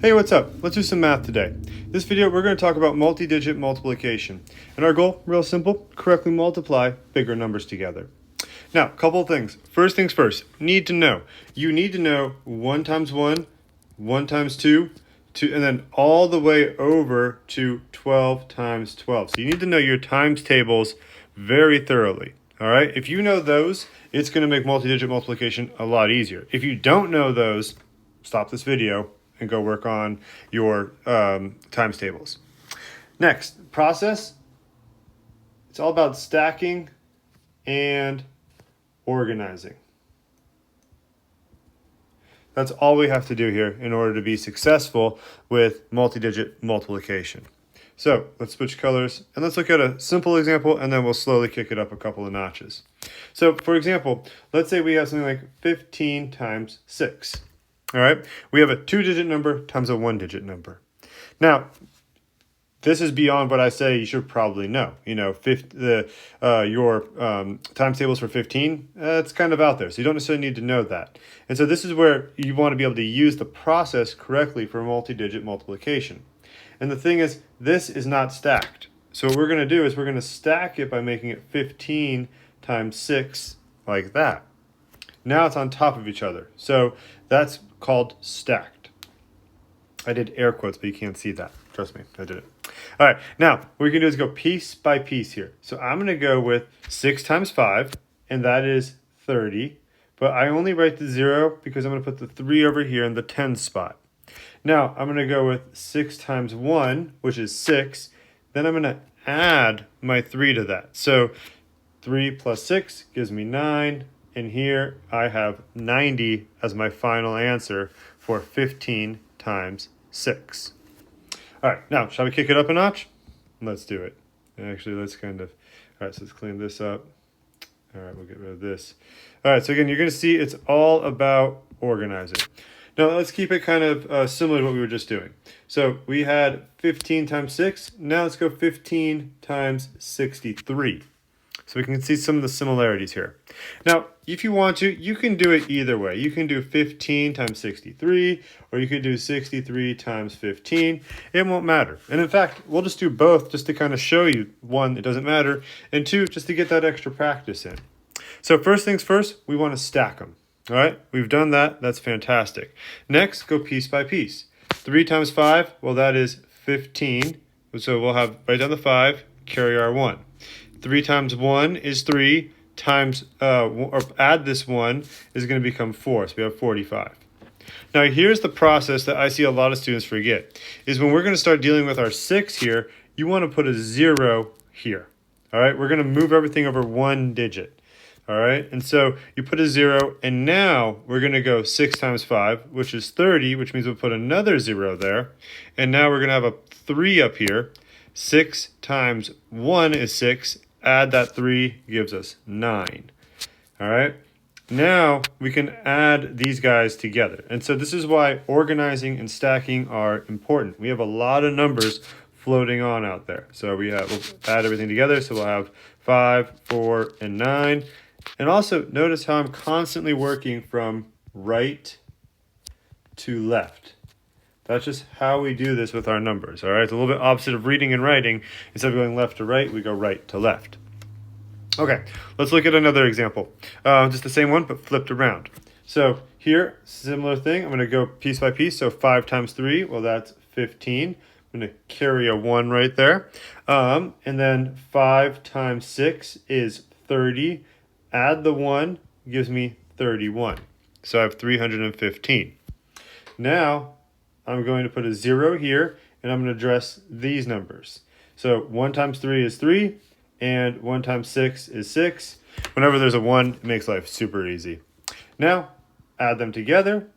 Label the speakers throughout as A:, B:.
A: Hey, what's up? Let's do some math today. This video, we're going to talk about multi-digit multiplication. And our goal, real simple, correctly multiply bigger numbers together. Now, a couple of things. First things first, need to know. You need to know 1 times 1, 1 times 2, and then all the way over to 12 times 12. So you need to know your times tables very thoroughly. All right? If you know those, it's going to make multi-digit multiplication a lot easier. If you don't know those, stop this video and go work on your times tables. Next, process. It's all about stacking and organizing. That's all we have to do here in order to be successful with multi-digit multiplication. So let's switch colors and let's look at a simple example, and then we'll slowly kick it up a couple of notches. So for example, let's say we have something like 15 times 6. All right, we have a 2-digit number times a 1-digit number. Now, this is beyond what I say you should probably know. You know, your times tables for 15, it's kind of out there, so you don't necessarily need to know that. And so this is where you want to be able to use the process correctly for multi-digit multiplication. And the thing is, this is not stacked. So what we're going to do is we're going to stack it by making it 15 times 6 like that. Now it's on top of each other. So that's called stacked. I did air quotes, but you can't see that. Trust me, I did it. All right, now what we can do is go piece by piece here. So I'm going to go with 6 times 5, and that is 30. But I only write the 0 because I'm going to put the 3 over here in the 10 spot. Now I'm going to go with 6 times 1, which is 6. Then I'm going to add my 3 to that. So 3 plus 6 gives me 9. And here I have 90 as my final answer for 15 times 6. All right, now, shall we kick it up a notch? Let's do it. Actually, let's all right, so let's clean this up. All right, we'll get rid of this. All right, so again, you're going to see it's all about organizing. Now, let's keep it kind of similar to what we were just doing. So we had 15 times 6. Now let's go 15 times 63. So we can see some of the similarities here. Now, if you want to, you can do it either way. You can do 15 times 63, or you could do 63 times 15. It won't matter. And in fact, we'll just do both just to kind of show you, 1, it doesn't matter, and 2, just to get that extra practice in. So first things first, we want to stack them. All right, we've done that. That's fantastic. Next, go piece by piece. 3 times 5, well, that is 15. So we'll have write down the 5, carry our 1. 3 times 1 is 3, times, or add this 1 is going to become 4, so we have 45. Now here's the process that I see a lot of students forget, is when we're going to start dealing with our 6 here, you want to put a 0 here. All right, we're going to move everything over 1 digit. All right, and so you put a 0, and now we're going to go 6 times 5, which is 30, which means we'll put another 0 there. And now we're going to have a 3 up here. 6 times 1 is 6. Add that 3 gives us 9. All right, now we can add these guys together. And so this is why organizing and stacking are important. We have a lot of numbers floating on out there. So we'll add everything together. So we'll have 5, 4, and 9. And also notice how I'm constantly working from right to left. That's just how we do this with our numbers, all right? It's a little bit opposite of reading and writing. Instead of going left to right, we go right to left. Okay, let's look at another example. Just the same one, but flipped around. So here, similar thing. I'm going to go piece by piece. So 5 times 3, well, that's 15. I'm going to carry a 1 right there. And then 5 times 6 is 30. Add the 1 gives me 31. So I have 315. Now, I'm going to put a 0 here, and I'm going to address these numbers. So 1 times 3 is 3, and 1 times 6 is 6. Whenever there's a 1, it makes life super easy. Now, add them together.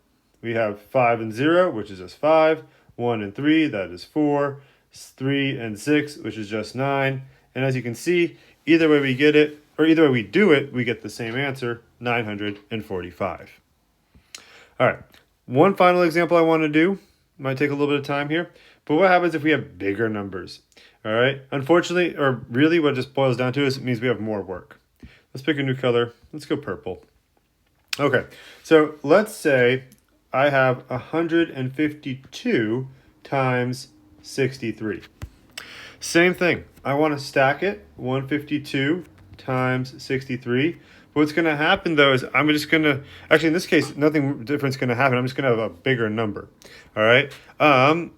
A: We have 5 and 0, which is just 5. 1 and 3, that is 4. 3 and 6, which is just 9. And as you can see, either way we get it, or either way we do it, we get the same answer, 945. All right, one final example I want to do. Might take a little bit of time here, but what happens if we have bigger numbers? All right, unfortunately, or really what it just boils down to is it means we have more work. Let's pick a new color. Let's go purple. Okay, so let's say I have 152 times 63. Same thing. I want to stack it, 152 times 63. What's going to happen, though, is I'm just going to, actually, in this case, nothing different is going to happen. I'm just going to have a bigger number, all right? And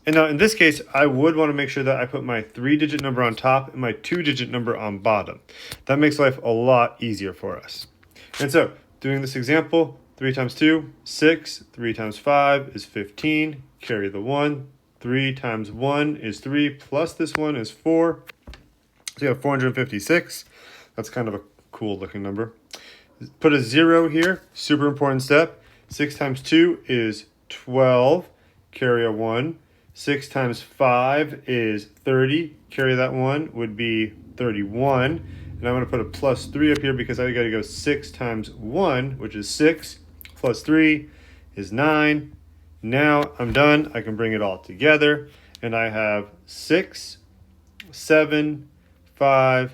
A: now, in this case, I would want to make sure that I put my 3-digit number on top and my 2-digit number on bottom. That makes life a lot easier for us. And so, doing this example, 3 times 2, 6. 3 times 5 is 15. Carry the 1. 3 times 1 is 3, plus this one is 4. So you have 456. That's kind of a cool looking number. Put a 0 here, super important step. 6 times 2 is 12. Carry a 1. 6 times 5 is 30. Carry that 1 would be 31. And I'm going to put a plus 3 up here because I got to go 6 times 1, which is 6, plus 3 is 9. Now I'm done. I can bring it all together. And I have 6, 7, 5,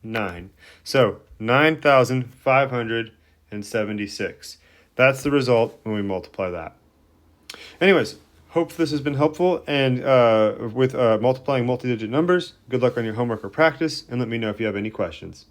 A: 9. So 9,576. That's the result when we multiply that. Anyways, hope this has been helpful, and with multiplying multi-digit numbers. Good luck on your homework or practice, and let me know if you have any questions.